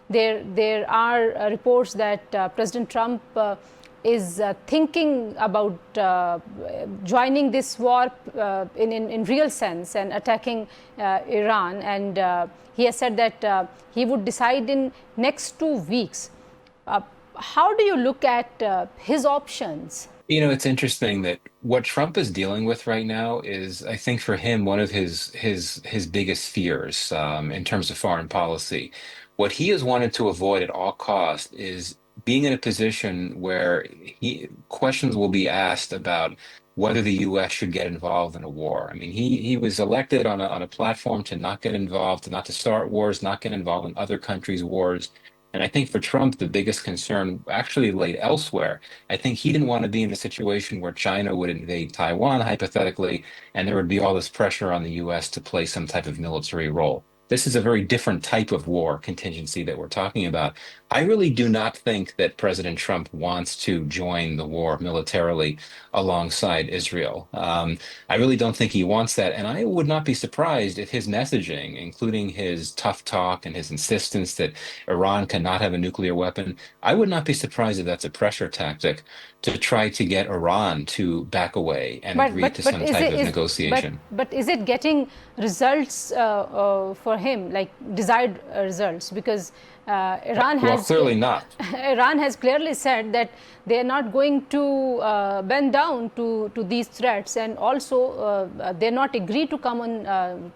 there are reports that President Trump is thinking about joining this war in real sense and attacking Iran, and he has said that he would decide in next 2 weeks. How do you look at his options? It's interesting that what Trump is dealing with right now is, I think, for him, one of his biggest fears in terms of foreign policy. What he has wanted to avoid at all cost is being in a position where questions will be asked about whether the U.S. should get involved in a war. I mean, he was elected on a platform to not get involved, not to start wars, not get involved in other countries' wars. And I think for Trump, the biggest concern actually laid elsewhere. I think he didn't want to be in a situation where China would invade Taiwan, hypothetically, and there would be all this pressure on the US to play some type of military role. This is a very different type of war contingency that we're talking about. I really do not think that President Trump wants to join the war militarily alongside Israel. I really don't think he wants that. And I would not be surprised if his messaging, including his tough talk and his insistence that Iran cannot have a nuclear weapon, I would not be surprised if that's a pressure tactic to try to get Iran to back away and agree to some type of negotiation. But is it getting results for him, like desired results? Because Iran Well, has clearly not. Iran has clearly said that they are not going to bend down to these threats, and also they're not agree to come on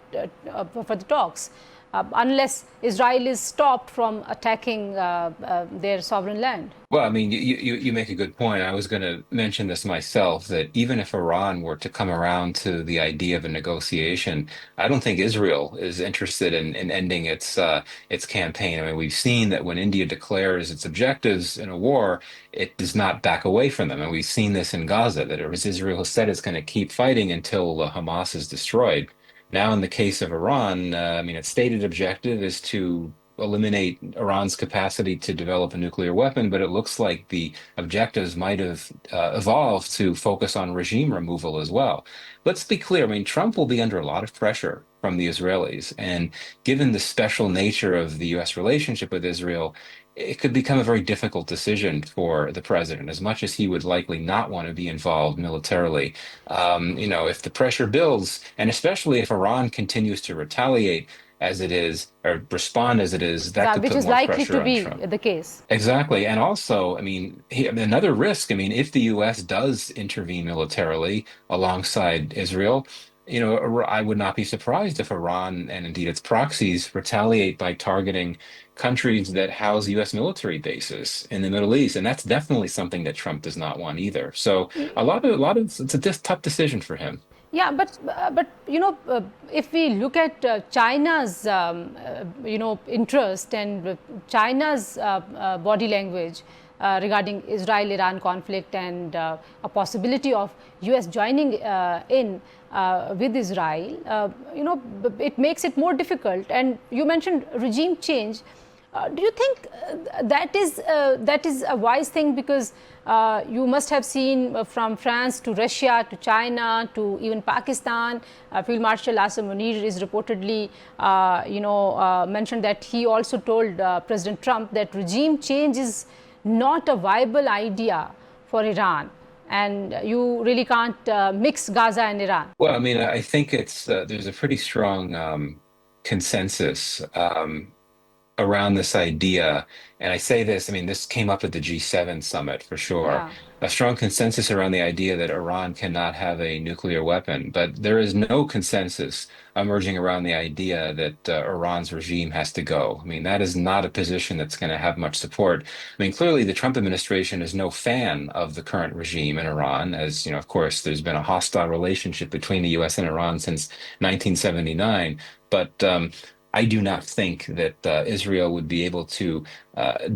for the talks unless Israel is stopped from attacking their sovereign land. Well, I mean, you make a good point. I was going to mention this myself, that even if Iran were to come around to the idea of a negotiation, I don't think Israel is interested in ending its campaign. I mean, we've seen that when India declares its objectives in a war, it does not back away from them. And we've seen this in Gaza, that it was Israel who said it's going to keep fighting until Hamas is destroyed. Now, in the case of Iran, I mean, its stated objective is to eliminate Iran's capacity to develop a nuclear weapon, but it looks like the objectives might have evolved to focus on regime removal as well. Let's be clear. I mean, Trump will be under a lot of pressure from the Israelis, and given the special nature of the U.S. relationship with Israel, it could become a very difficult decision for the president, as much as he would likely not want to be involved militarily. If the pressure builds, and especially if Iran continues to retaliate as it is, or respond as it is, that Yeah, could which put is more likely pressure to on be Trump. the case. Exactly. And also, I mean, another risk, I mean, if the US does intervene militarily alongside Israel, I would not be surprised if Iran and indeed its proxies retaliate by targeting countries that house US military bases in the Middle East. And that's definitely something that Trump does not want either. So it's a tough decision for him. Yeah, but if we look at China's interest and China's body language regarding Israel-Iran conflict, and a possibility of U.S. joining in with Israel, it makes it more difficult. And you mentioned regime change. Do you think that is a wise thing? Because you must have seen from France to Russia to China to even Pakistan, Field Marshal Asim Munir is reportedly, mentioned that he also told President Trump that regime change is not a viable idea for Iran, and you really can't mix Gaza and Iran. Well, I mean, I think there's a pretty strong consensus around this idea. And I say this, I mean, this came up at the G7 summit for sure. Yeah. A strong consensus around the idea that Iran cannot have a nuclear weapon, but there is no consensus emerging around the idea that Iran's regime has to go. I mean, that is not a position that's going to have much support. I mean, clearly the Trump administration is no fan of the current regime in Iran, as, of course, there's been a hostile relationship between the US and Iran since 1979. But I do not think that Israel would be able to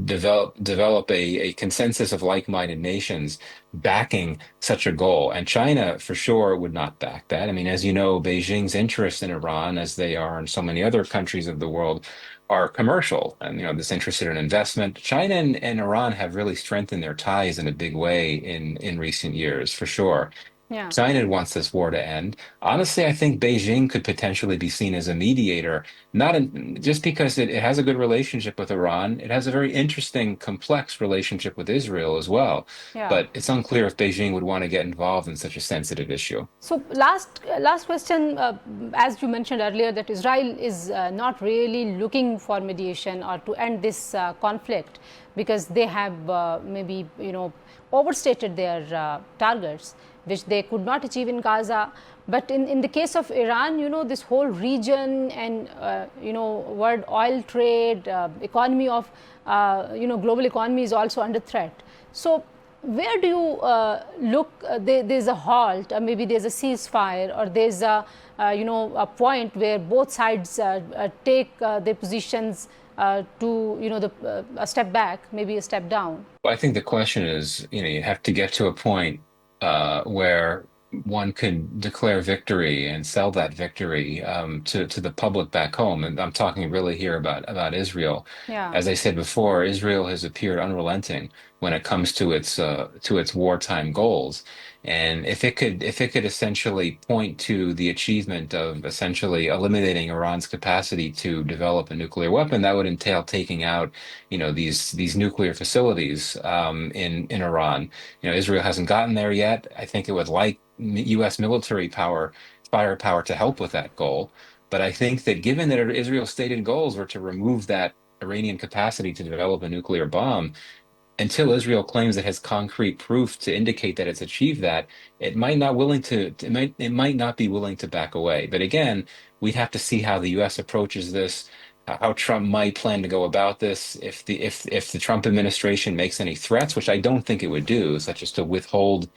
develop a consensus of like-minded nations backing such a goal. And China, for sure, would not back that. I mean, as you know, Beijing's interest in Iran, as they are in so many other countries of the world, are commercial, and this interested in investment. China and Iran have really strengthened their ties in a big way in recent years, for sure. Yeah. China wants this war to end. Honestly, I think Beijing could potentially be seen as a mediator, not in, just because it has a good relationship with Iran. It has a very interesting, complex relationship with Israel as well. Yeah. But it's unclear if Beijing would want to get involved in such a sensitive issue. So last question, as you mentioned earlier, that Israel is not really looking for mediation or to end this conflict because they have maybe overstated their targets, which they could not achieve in Gaza. But in the case of Iran, this whole region and world oil trade, economy of global economy is also under threat. So where do you look? There's a halt, or maybe there's a ceasefire, or there's a point where both sides take their positions to a step back, maybe a step down. Well, I think the question is, you have to get to a point where one could declare victory and sell that victory to the public back home. And I'm talking really here about Israel. Yeah. As I said before, Israel has appeared unrelenting when it comes to its wartime goals. And if it could essentially point to the achievement of essentially eliminating Iran's capacity to develop a nuclear weapon, that would entail taking out, these nuclear facilities in Iran. Israel hasn't gotten there yet. I think it would like U.S. military firepower to help with that goal. But I think that given that Israel's stated goals were to remove that Iranian capacity to develop a nuclear bomb, until Israel claims it has concrete proof to indicate that it's achieved that, it might not be willing to back away. But again, we'd have to see how the U.S. approaches this, how Trump might plan to go about this, if the Trump administration makes any threats, which I don't think it would do, such as to withhold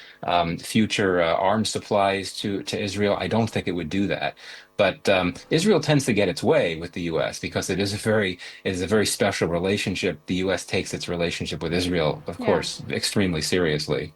future arms supplies to Israel. I don't think it would do that. But Israel tends to get its way with the U.S. because it is a very special relationship. The U.S. takes its relationship with Israel, of Yeah. course, extremely seriously.